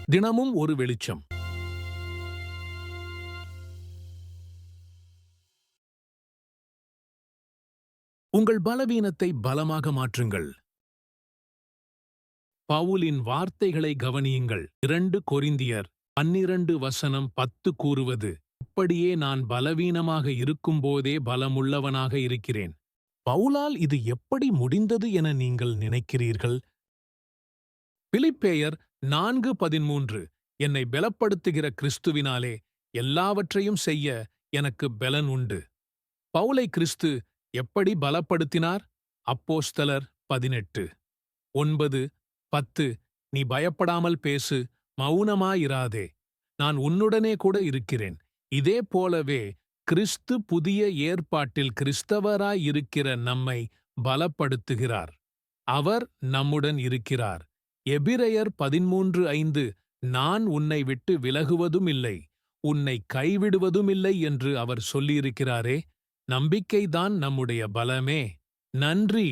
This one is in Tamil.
தினமும் ஒரு வெளிச்சம். உங்கள் பலவீனத்தை பலமாக மாற்றுங்கள். பவுலின் வார்த்தைகளை கவனியுங்கள். 2 கொரிந்தியர் 12:10 கூறுவது, அப்படியே நான் பலவீனமாக இருக்கும்போதே பலமுள்ளவனாக இருக்கிறேன். பவுலால் இது எப்படி முடிந்தது என நீங்கள் நினைக்கிறீர்கள்? பிலிப்பேயர் 4:13 என்னை பெலப்படுத்துகிற கிறிஸ்துவினாலே எல்லாவற்றையும் செய்ய எனக்கு பெலன் உண்டு. பவுலை கிறிஸ்து எப்படி பலப்படுத்தினார்? அப்போஸ்தலர் 18:9-10 நீ பயப்படாமல் பேசு, மௌனமாயிராதே, நான் உன்னுடனே கூட இருக்கிறேன். இதே போலவே கிறிஸ்து புதிய ஏற்பாட்டில் கிறிஸ்தவராயிருக்கிற நம்மை பலப்படுத்துகிறார். அவர் நம்முடன் இருக்கிறார். எபிரெயர் 13:5 நான் உன்னை விட்டு விலகுவதுமில்லை, உன்னை கைவிடுவதுமில்லை என்று அவர் சொல்லியிருக்கிறாரே. நம்பிக்கைதான் நம்முடைய பலமே. நன்றி.